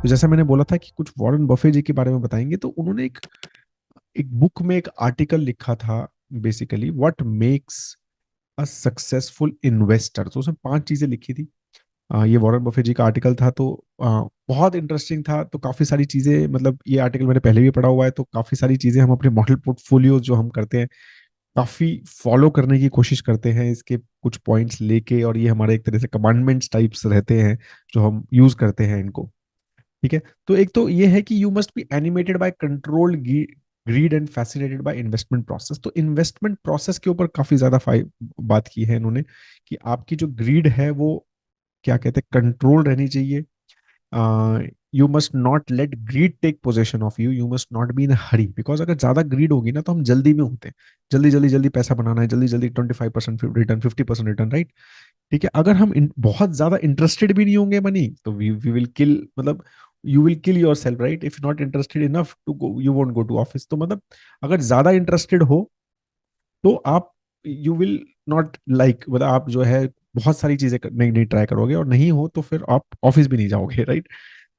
तो जैसा मैंने बोला था कि कुछ वॉरेन बफे जी के बारे में बताएंगे, तो उन्होंने एक एक बुक में एक आर्टिकल लिखा था, basically what makes a successful investor. तो उसमें 5 चीजें लिखी थी। ये वॉरेन बफे जी का आर्टिकल था, तो बहुत इंटरेस्टिंग था। तो काफी सारी चीजें, मतलब ये आर्टिकल मैंने पहले भी पढ़ा हुआ है, तो काफी सारी चीजें हम अपने मॉडल पोर्टफोलियो जो हम करते हैं काफी फॉलो करने की कोशिश करते हैं, इसके कुछ पॉइंट्स लेके। और ये हमारे एक तरह से कमांडमेंट्स टाइप्स रहते हैं जो हम यूज करते हैं इनको। ठीक है, तो एक तो ये है कि you must be animated by controlled greed and fascinated by investment process. तो इन्वेस्टमेंट प्रोसेस के ऊपर काफी ज्यादा बात की है इन्होंने, कि आपकी जो ग्रीड है वो क्या कहते हैं, कंट्रोल रहनी चाहिए। You must not let greed take possession of you, you must not be in hurry, because अगर ज्यादा ग्रीड होगी ना तो हम जल्दी में होते हैं, जल्दी जल्दी जल्दी पैसा बनाना है, जल्दी जल्दी 25% रिटर्न, 50% रिटर्न, राइट। ठीक है, अगर हम बहुत ज्यादा इंटरेस्टेड भी नहीं होंगे मनी, तो वी विल किल, मतलब you will kill yourself, right, if not interested enough to go, you won't go to office. तो मतलब अगर ज्यादा इंटरेस्टेड हो तो आप, यू विल नॉट लाइक, मतलब आप जो है बहुत सारी चीजें नई नई ट्राई करोगे, और नहीं हो तो फिर आप ऑफिस भी नहीं जाओगे, राइट।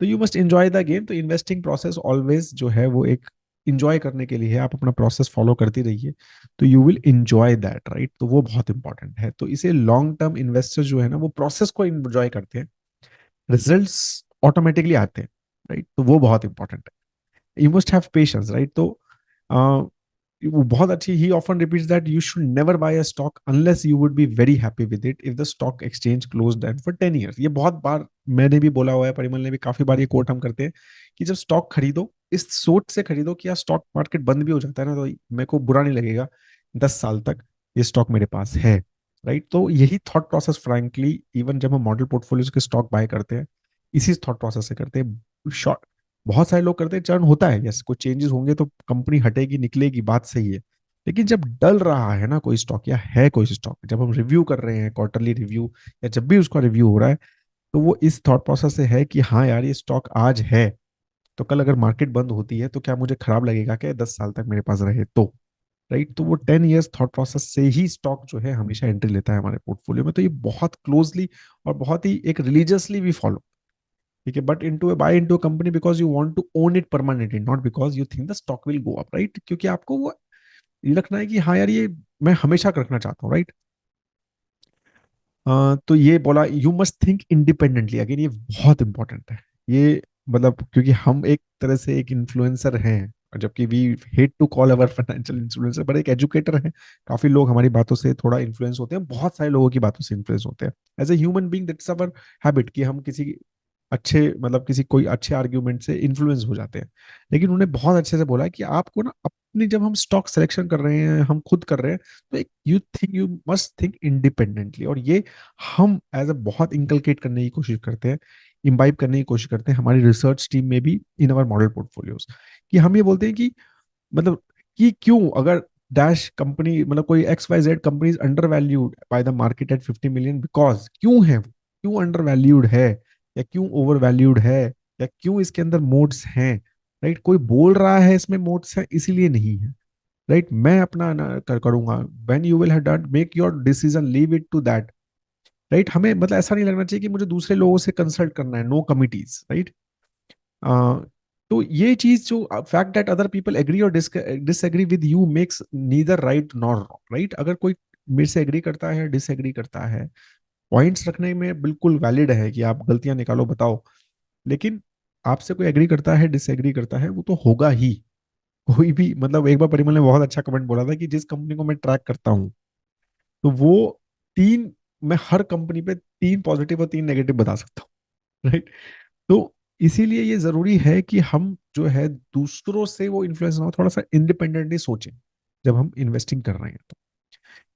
तो you must enjoy the game. तो इन्वेस्टिंग प्रोसेस ऑलवेज जो है वो एक इंजॉय करने के लिए है, आप अपना प्रोसेस फॉलो करती रहिए, तो you will enjoy that, right. तो वो बहुत इंपॉर्टेंट है। तो इसे लॉन्ग टर्म इन्वेस्टर्स जो है ना वो प्रोसेस को इंजॉय करते हैं, रिजल्ट्स ऑटोमेटिकली आते हैं, राइट। तो वो बहुत इंपॉर्टेंट है। You must have patience, right. तो वो बहुत अच्छी, he often repeats that you should never buy a stock unless you would be very happy with it if the stock exchange closed and for 10 years। ये बहुत बार मैंने भी बोला हुआ है, परिमल ने भी काफी बार ये कोट हम करते हैं, कि जब स्टॉक खरीदो इस सोच से खरीदो कि यार स्टॉक मार्केट बंद भी हो जाता है ना तो मेरे को बुरा नहीं लगेगा, 10 साल तक ये स्टॉक मेरे पास है, राइट। तो यही थॉट प्रोसेस फ्रैंकली इवन जब हम मॉडल पोर्टफोलियोज के स्टॉक बाय करते हैं, इसी थॉट प्रोसेस से करते हैं। शॉर्ट बहुत सारे लोग करते हैं, चर्न होता है, यस कोई चेंजेस होंगे तो कंपनी हटेगी निकलेगी, बात सही है। लेकिन जब डल रहा है ना कोई स्टॉक, या है कोई स्टॉक, जब हम रिव्यू कर रहे हैं क्वार्टरली रिव्यू, या जब भी उसका रिव्यू हो रहा है, तो वो इस थॉट प्रोसेस से है कि हाँ यार ये स्टॉक आज है, तो कल अगर मार्केट बंद होती है तो क्या मुझे खराब लगेगा क्या, 10 साल तक मेरे पास रहे तो, राइट। तो वो 10 years थॉट प्रोसेस से ही स्टॉक जो है हमेशा एंट्री लेता है हमारे पोर्टफोलियो में। तो ये बहुत क्लोजली और बहुत ही एक रिलीजियसली भी फॉलो। ठीक है, but into buy into company because you want to own it permanently, not because you think the stock will go up, right. क्योंकि आपको वो ये रखना है कि हाँ यार ये मैं हमेशा रखना चाहता हूँ, राइट। तो ये बोला you must think independently, again ये बहुत इंपॉर्टेंट है। ये मतलब क्योंकि हम एक तरह से एक इन्फ्लुएंसर हैं, और जबकि we hate to call our financial influencer, पर एक एजुकेटर हैं। काफी लोग हमारी बातों से थोड़ा इन्फ्लुएंस होते हैं, बहुत सारे लोगों की बातों से इन्फ्लुएंस होते हैं। As a human being that's our habit, कि हम किसी अच्छे, मतलब किसी कोई अच्छे आर्ग्यूमेंट से इन्फ्लुएंस हो जाते हैं। लेकिन उन्हें बहुत अच्छे से बोला है कि आपको ना अपनी, जब हम स्टॉक सिलेक्शन कर रहे हैं, हम खुद कर रहे हैं, तो एक यू मस्ट थिंक इंडिपेंडेंटली। और ये हम एज अ बहुत इंकलकेट करने की कोशिश करते हैं, इम्बाइब करने की कोशिश करते हैं हमारी रिसर्च टीम में भी, इन अवर मॉडल पोर्टफोलियोज। कि हम ये बोलते हैं कि मतलब कि क्यों अगर डैश कंपनी, मतलब कोई XYZ company is under valued by the market at 50 million, because क्यों है वो, क्यों अंडर वैल्यूड है, या क्यों ओवर वैल्यूड है, या क्यों इसके अंदर मोड्स हैं, राइट। कोई बोल रहा है इसमें मोड्स है इसीलिए नहीं है, राइट। मैं अपना करूंगा, when you will have done make your decision, leave it to that, right. हमें मतलब ऐसा नहीं लगना चाहिए कि मुझे दूसरे लोगों से कंसल्ट करना है, नो कमिटीज, राइट। तो ये चीज जो fact that other people agree और disagree with you makes neither right nor wrong, right. अगर कोई मेरे से एग्री करता है, डिसएग्री करता है, पॉइंट्स रखने में बिल्कुल वैलिड है कि आप गलतियां निकालो, बताओ। लेकिन आपसे कोई एग्री करता है, डिसएग्री करता है, वो तो होगा ही। कोई भी, मतलब एक बार परिमल ने बहुत अच्छा कमेंट बोला था कि जिस कंपनी को मैं ट्रैक करता हूँ, तो वो तीन, मैं हर कंपनी पे 3 पॉजिटिव और 3 नेगेटिव बता सकता हूँ, राइट। तो इसीलिए ये जरूरी है कि हम जो है दूसरों से वो इन्फ्लुएंस ना हो, थोड़ा सा इंडिपेंडेंटली सोचें जब हम इन्वेस्टिंग कर रहे हैं। तो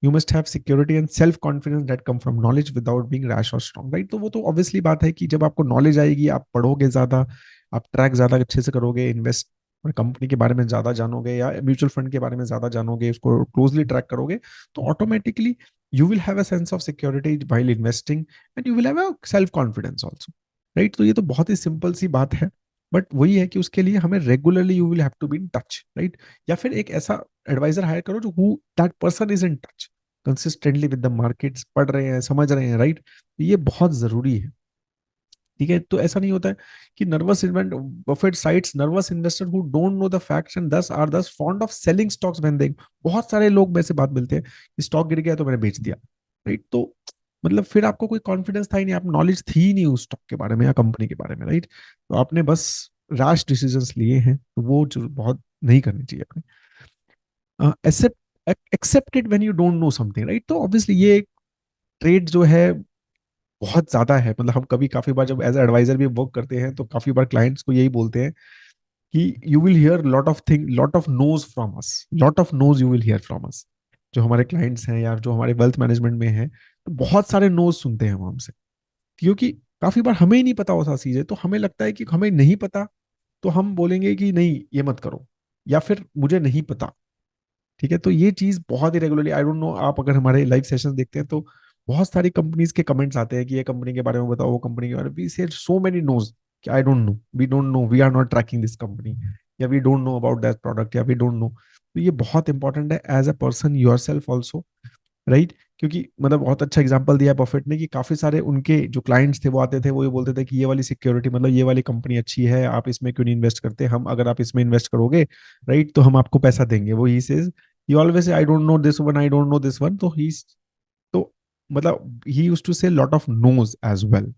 you must have security and self confidence that come from knowledge without being rash और स्ट्रांग, राइट। तो वो तो ऑब्वियसली बात है कि जब आपको नॉलेज आएगी, आप पढ़ोगे ज्यादा, आप ट्रैक ज्यादा अच्छे से करोगे, इन्वेस्ट कंपनी के बारे में ज्यादा जानोगे, या म्यूचुअल फंड के बारे में ज्यादा जानोगे, उसको क्लोजली ट्रैक करोगे, तो automatically you will have a sense of security while investing, and you will have a self confidence also, right. तो ये तो बहुत ही सिंपल सी बात है, बट वही है कि उसके लिए हमें regularly you will have to be in touch, right. या फिर एक ऐसा एडवाइजर हायर करो जो who that person is in touch consistently with the markets, पढ़ रहे हैं, समझ रहे हैं, राइट। ये बहुत जरूरी है। ठीक है, तो ऐसा नहीं होता है कि nervous invent Buffett sites nervous investor who don't know the facts and दस आर दस fond of selling stocks when they, बहुत सारे लोग में से बात मिलते हैं कि स्टॉक गिर गया तो मैंने बेच दिया, राइट। तो मतलब फिर आपको कोई कॉन्फिडेंस था ही नहीं, आप नॉलेज थी ही नहीं उस स्टॉक के बारे में या कंपनी के बारे में, राइट। तो आपने बस रैश डिसीजंस लिए हैं, तो वो जो बहुत नहीं करनी चाहिए आपने। Accept it when you don't know something, right. तो ऑब्वियसली ये ट्रेड जो है बहुत ज्यादा है, मतलब हम कभी काफी बार जब एज एडवाइजर भी वर्क करते हैं तो काफी बार क्लाइंट्स को यही बोलते हैं कि you will hear lot of thing, lot of knows from us, lot of knows you will hear from us. जो हमारे क्लाइंट्स हैं या जो हमारे वेल्थ मैनेजमेंट में हैं, तो बहुत सारे नोज सुनते हैं हम हमसे, क्योंकि काफी बार हमें ही नहीं पता होता चीजें, तो हमें लगता है कि हमें नहीं पता, तो हम बोलेंगे कि नहीं ये मत करो, या फिर मुझे नहीं पता। ठीक है, तो ये चीज बहुत ही रेगुलरली, आई डोंट नो, आप अगर हमारे लाइव सेशंस देखते हैं तो बहुत सारी कंपनीज के कमेंट्स आते हैं कि ये कंपनी के बारे में बताओ, वो कंपनी के बारे में, वी से सो मेनी नोज कि I don't know, we don't know, we are not tracking this company, या we don't know about that product, या वी डोंट नो। तो ये बहुत इंपॉर्टेंट है as a person yourself also, right. क्योंकि मतलब बहुत अच्छा एग्जांपल दिया बफेट ने कि काफी सारे उनके जो क्लाइंट्स थे वो आते थे, वो ये बोलते थे कि ये वाली सिक्योरिटी, मतलब ये वाली कंपनी अच्छी है, आप इसमें क्यों नहीं इन्वेस्ट करते, हम अगर आप इसमें इन्वेस्ट करोगे, राइट, तो हम आपको पैसा देंगे। वो he says, he always I don't know this one, I don't know this one. तो मतलब he used to say lot of noes as well.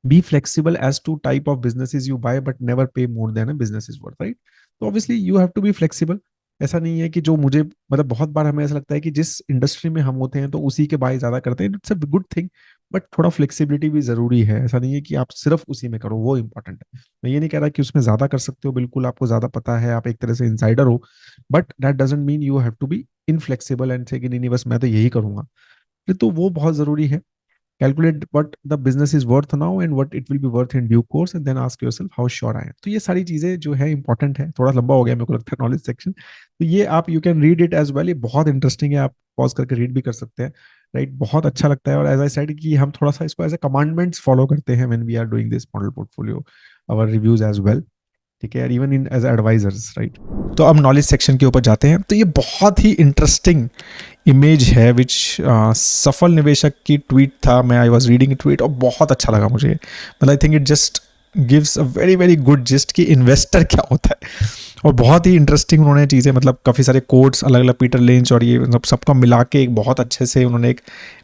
Be flexible as to type of businesses you buy but never pay more than a business is worth, right? तो obviously you have to be flexible। ऐसा नहीं है कि जो मुझे, मतलब बहुत बार हमें ऐसा लगता है कि जिस इंडस्ट्री में हम होते हैं तो उसी के बाय ज्यादा करते हैं, it's a good thing, but थोड़ा फ्लेक्सिबिलिटी भी जरूरी है। ऐसा नहीं है कि आप सिर्फ उसी में करो, वो इंपॉर्टेंट है। मैं ये नहीं कह रहा कि उसमें ज्यादा कर सकते हो, बिल्कुल आपको ज्यादा पता है, आप एक तरह से इनसाइडर हो, but that doesn't mean you have to be inflexible and say कि नहीं नहीं बस मैं तो यही करूंगा। तो वो बहुत जरूरी है। Calculate what the business is worth now and what it will be worth in due course and then ask yourself how sure I am। तो ये सारी चीजें जो है इंपॉर्टेंट है। थोड़ा लंबा हो गया मेरे को लगता है नॉलेज सेक्शन, तो ये आप you can read it as well, ये बहुत इंटरेस्टिंग है, आप पॉज करके रीड भी कर सकते हैं, राइट। बहुत अच्छा लगता है, और एज आई सेड कि हम थोड़ा सा इसको एज ए कमांडमेंट्स फॉलो करते हैं when we are doing this model portfolio, our reviews as well. ठीक है, even in as advisors, right. तो अब नॉलेज सेक्शन के ऊपर जाते हैं। तो ये बहुत ही इंटरेस्टिंग इमेज है विच सफल निवेशक की ट्वीट था, मैं आई वॉज रीडिंग ट्वीट और बहुत अच्छा लगा मुझे। मतलब I think it just gives a very very good gist कि इन्वेस्टर क्या होता है, और बहुत ही इंटरेस्टिंग उन्होंने चीज़ें, मतलब काफ़ी सारे कोट्स अलग अलग पीटर लिंच और ये सब सबका मिला के एक बहुत अच्छे से उन्होंने एक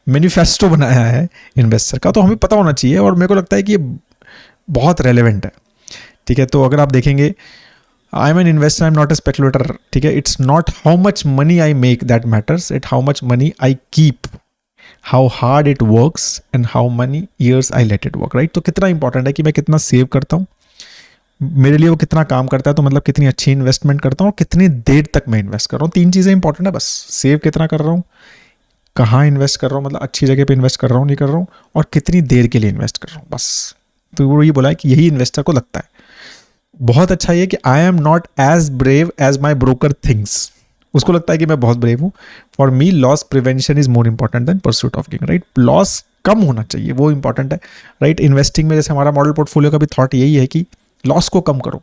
मैनिफेस्टो बनाया है इन्वेस्टर का। तो हमें पता होना चाहिए, और मेरे को लगता है कि ये बहुत रेलेवेंट है। ठीक है, तो अगर आप देखेंगे, I am an investor, I am not a speculator. ठीक है, it's not how much money I make that matters, it how much money I keep, how hard it works and how many years I let it work, right. तो कितना important है कि मैं कितना save करता हूँ, मेरे लिए वो कितना काम करता है, तो मतलब कितनी अच्छी इन्वेस्टमेंट करता हूँ और कितनी देर तक मैं इन्वेस्ट कर रहा हूँ। तीन चीज़ें इंपॉर्टेंट है बस, सेव कितना कर रहा हूँ, कहाँ इन्वेस्ट कर रहा हूँ, मतलब अच्छी जगह पे इन्वेस्ट कर रहा हूँ नहीं कर रहा हूँ, और कितनी देर के लिए इन्वेस्ट कर रहा हूँ, बस। तो वो ये बोला है कि यही इन्वेस्टर को लगता है। बहुत अच्छा ये कि I am not as brave as my broker thinks, उसको लगता है कि मैं बहुत ब्रेव हूँ। For me loss prevention is more important than pursuit of gain, right. Loss कम होना चाहिए, वो इंपॉर्टेंट है, राइट। इन्वेस्टिंग में जैसे हमारा मॉडल पोर्टफोलियो का भी थॉट यही है कि लॉस को कम करो,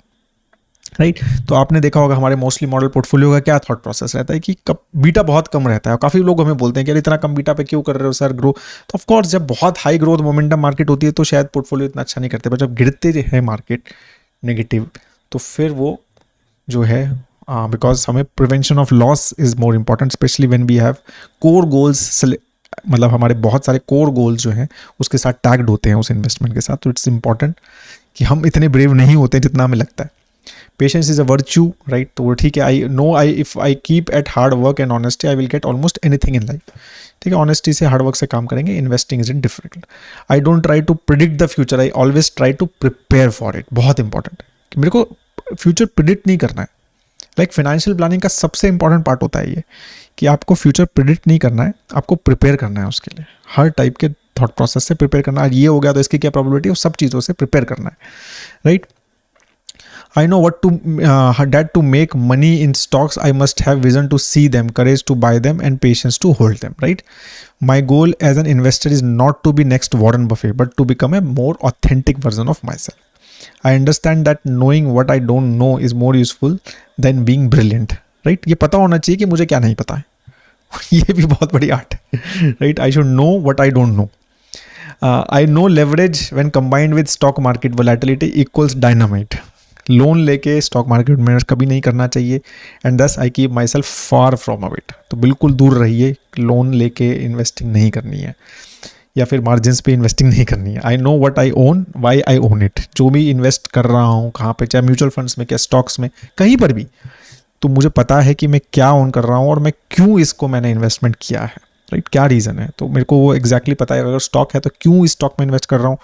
राइट। तो आपने देखा होगा हमारे मोस्टली मॉडल पोर्टफोलियो का क्या थॉट प्रोसेस रहता है कि बीटा बहुत कम रहता है, और काफ़ी लोग हमें बोलते हैं कि यार इतना कम बीटा पे क्यों कर रहे हो सर ग्रो। तो ऑफ कोर्स जब बहुत हाई ग्रोथ मोमेंटम मार्केट होती है तो शायद पोर्टफोलियो इतना अच्छा नहीं करते, पर जब गिरते हैं मार्केट नेगेटिव, तो फिर वो जो है, बिकॉज हमें prevention of loss is more important, specially when we have core goals, मतलब हमारे बहुत सारे कोर गोल्स जो हैं उसके साथ टैग्ड होते हैं उस इन्वेस्टमेंट के साथ। तो इट्स इंपॉर्टेंट कि हम इतने ब्रेव नहीं होते जितना हमें लगता है। Patience is a virtue, right. तो वो ठीक है, I know I if I keep at hard work and honesty I will get almost anything in life. ठीक है, ऑनेस्टी से हार्ड वर्क से काम करेंगे, investing is in different. I don't try to predict the future, I always try to prepare for it. बहुत important है कि मेरे को फ्यूचर प्रिडिक्ट नहीं करना है। लाइक फाइनेंशियल प्लानिंग का सबसे इंपॉर्टेंट पार्ट होता है ये कि आपको फ्यूचर प्रिडिक्ट नहीं करना है, आपको प्रिपेयर करना है उसके लिए, हर टाइप के थॉट प्रोसेस से प्रिपेयर करना है। ये हो गया तो इसकी क्या प्रोबेबिलिटी है, उस सब चीज़ों से प्रिपेयर करना है, right. I know what to that to make money in stocks I must have vision to see them, courage to buy them and patience to hold them, right? My goal as an investor is not to be next Warren Buffett but to become a more authentic version of myself. I understand that knowing what I don't know is more useful than being brilliant, right? ये पता होना चाहिए कि मुझे क्या नहीं पता है ये भी बहुत बड़ी आर्ट है, right? I should know what I don't know. I know leverage when combined with stock market volatility equals dynamite. Loan लेके स्टॉक मार्केट में कभी नहीं करना चाहिए, एंड दस I keep my self far from a it. तो बिल्कुल दूर रहिए, लोन लेके इन्वेस्टिंग नहीं करनी है या फिर मार्जिन पे इन्वेस्टिंग नहीं करनी है. I know what I own, why I own it. जो भी इन्वेस्ट कर रहा हूँ कहाँ पे, चाहे म्यूचुअल फंड्स में, क्या स्टॉक्स में, कहीं पर भी, तो मुझे पता है कि मैं क्या ओन कर रहा हूँ और मैं क्यों इसको मैंने इन्वेस्टमेंट किया है. राइट, क्या रीज़न है, तो मेरे को वो एग्जैक्टली पता है. अगर स्टॉक है तो क्यों इस स्टॉक में इन्वेस्ट कर रहा हूँ,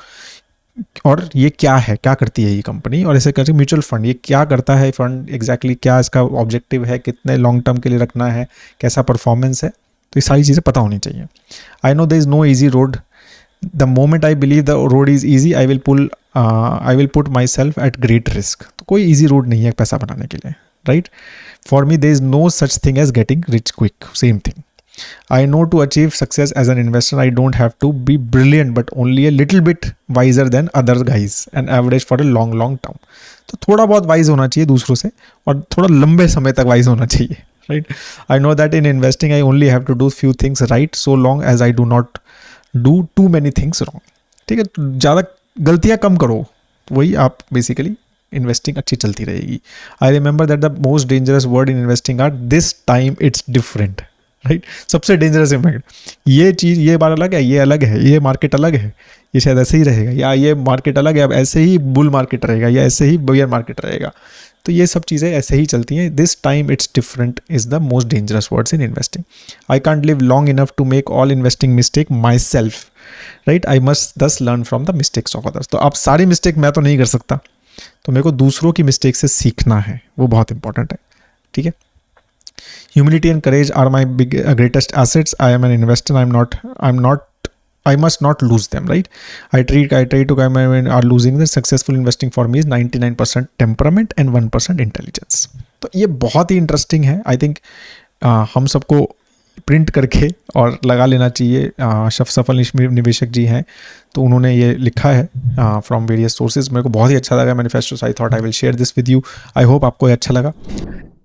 और ये क्या है, क्या करती है ये कंपनी. और ऐसे करके म्यूचुअल फंड ये क्या करता है, फंड एग्जैक्टली क्या इसका ऑब्जेक्टिव है, कितने लॉन्ग टर्म के लिए रखना है, कैसा परफॉर्मेंस है, तो ये सारी चीज़ें पता होनी चाहिए. I know there is no easy road. The moment I believe the road is easy, I will put myself at great risk. तो कोई ईजी रोड नहीं है पैसा बनाने के लिए. Right, for me there is no such thing as getting rich quick. Same thing. I know to achieve success as an investor, I don't have to be brilliant, but only a little bit wiser than other guys and average for a long, long term. तो थोड़ा बहुत wise होना चाहिए दूसरों से, और थोड़ा लंबे समय तक वाइज होना चाहिए. Right, I know that in investing I only have to do few things right so long as I do not do too many things wrong. ठीक है, ज़्यादा गलतियाँ कम करो, वही आप बेसिकली इन्वेस्टिंग अच्छी चलती रहेगी. I remember that the most dangerous word in investing are this time it's different. Right, सबसे डेंजरस इम्पैक्ट, ये चीज़, ये बार अलग है, ये अलग है, ये मार्केट अलग है, ये शायद ऐसे ही रहेगा, या ये मार्केट अलग है, अब ऐसे ही बुल मार्केट रहेगा, या ऐसे ही बेयर मार्केट रहेगा. तो ये सब चीज़ें ऐसे ही चलती हैं. This time it's different is the most dangerous words in investing. I can't live long enough to make all investing mistake myself. Right, I must thus learn from the mistakes of others. तो अब सारी mistake मैं तो नहीं कर सकता, तो मेरे को दूसरों की मिस्टेक से सीखना है, वो बहुत इंपॉर्टेंट है. ठीक है. Humility and courage are my greatest assets. I am an investor. I must not lose them, right? I try to are losing the successful investing for me is 99% temperament and 1% intelligence. तो ये बहुत ही interesting है. I think हम सबको print करके और लगा लेना चाहिए. सफल निवेशक जी हैं, तो उन्होंने ये लिखा है फ्रॉम वेरियस सोर्सेज. मेरे को बहुत ही अच्छा लगा manifesto. I thought I will share this with you. I hope आपको ये अच्छा लगा.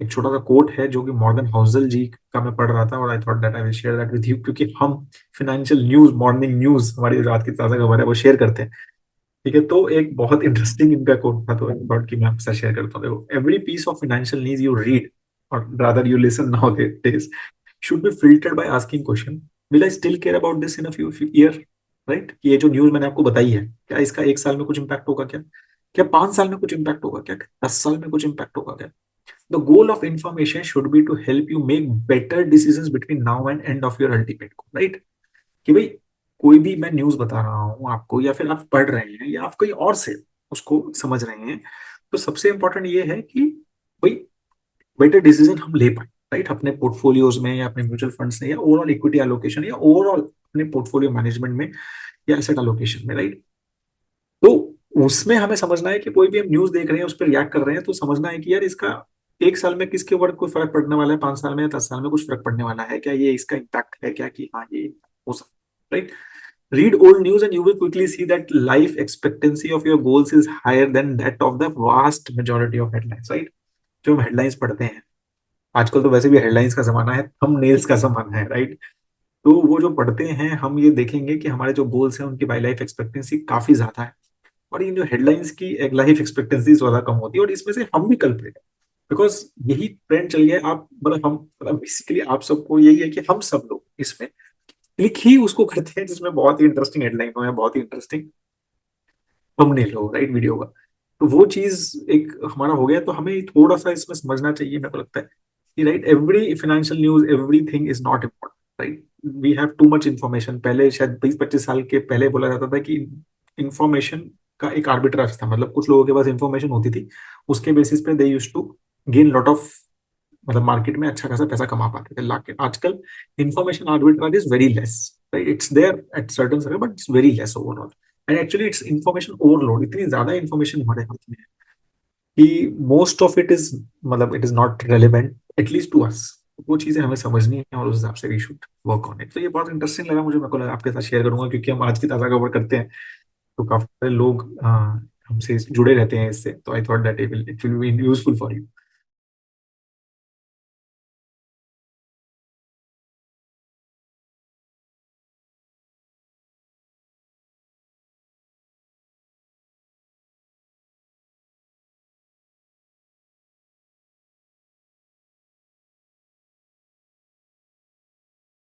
एक छोटा सा कोट है जो कि मॉर्गन हाउसल जी का मैं पढ़ रहा था, और I thought that I will share that with you, क्योंकि हम फाइनेंशियल न्यूज, मॉर्निंग न्यूज, हमारी रात की ताजा खबर है, वो शेयर करते हैं. ठीक है, तो एक बहुत इंटरेस्टिंग इनका कोट था, तो आई थॉट कि मैं आपके साथ शेयर करता हूँ. देखो, every piece of financial news you read, और rather you listen nowadays, should be filtered by asking question, will I still care about this in a few year. Right, ये जो न्यूज मैंने आपको बताई है, क्या इसका 1 साल में कुछ इम्पैक्ट होगा, क्या क्या 5 साल में कुछ इम्पैक्ट होगा, क्या 10 साल में कुछ इम्पैक्ट होगा, क्या. The goal of information should be to help you make better decisions between now and end of your ultimate goal, right? कि भाई, कोई भी मैं न्यूज बता रहा हूँ आपको, या फिर आप पढ़ रहे हैं, या आप कोई और से उसको समझ रहे हैं, तो सबसे इंपॉर्टेंट ये है कि भाई बेटर डिसीजन हम ले पाए, राइट, अपने पोर्टफोलियोज में, या अपने म्यूचुअल फंड्स में, या ओवरऑल इक्विटी एलोकेशन, या ओवरऑल अपने पोर्टफोलियो मैनेजमेंट में, या एसेट एलोकेशन में, राइट. तो उसमें हमें समझना है कि कोई भी हम न्यूज देख रहे हैं, उस पर रिएक्ट कर रहे हैं, तो समझना है कि यार इसका 1 साल में किसके ऊपर कोई फर्क पड़ने वाला है, 5 साल में या 10 साल में कुछ फर्क पड़ने वाला है क्या, ये इसका इम्पैक्ट है क्या, कि हाँ ये हो सकता है, right. Read old news and you will quickly see that life expectancy of your goals is higher than that of the vast majority of headlines, right? जो हम हेडलाइंस पढ़ते हैं आजकल, तो वैसे भी हेडलाइंस का जमाना है, थंबनेल्स का जमाना है, राइट. तो वो जो पढ़ते हैं, हम ये देखेंगे कि हमारे जो गोल्स हैं उनकी बाई लाइफ एक्सपेक्टेंसी काफी ज्यादा है, और इन जो हेडलाइंस की एक लाइफ एक्सपेक्टेंसी ज्यादा कम होती है, और इसमें से हम भी कल्प्रिट है, बिकॉज यही ट्रेंड चल गया है. आप मतलब हम मतलब बेसिकली आप सबको यही है कि हम सब लोग इसमें क्लिक ही उसको करते हैं जिसमें बहुत ही इंटरेस्टिंग हेडलाइन हो, या बहुत ही इंटरेस्टिंग थंबनेल हो, राइट, वीडियो का. तो वो चीज एक हमारा हो गया, तो हमें थोड़ा सा इसमें समझना चाहिए, मेरे को लगता है कि right, every financial news, everything is not important, right. We have too much information. पहले शायद 20-25 साल के पहले बोला जाता था कि इंफॉर्मेशन का एक आर्बिट्राज था, मतलब कुछ लोगों के पास इंफॉर्मेशन होती थी, उसके बेसिस पे they used to gain lot of, मतलब मार्केट में अच्छा खासा पैसा कमा पाते थे लाके. आजकल information arbitrage is very less, right. It's there at certain circle, but it's very less overall. And actually it's information overload. इतनी ज्यादा इंफॉर्मेशन हमारे हाथ में है कि मोस्ट ऑफ इट इज, मतलब it is not relevant at least to us. वो चीजें हमें समझनी है, और उस हिसाब से we should work on it. तो ये बहुत इंटरेस्टिंग लगा मुझे, मेरे को लगा आपके साथ शेयर करूंगा, क्योंकि हम आज की ताजा खबर करते हैं, तो काफी सारे लोग हमसे जुड़े रहते हैं इससे, तो I thought that it will be useful for you.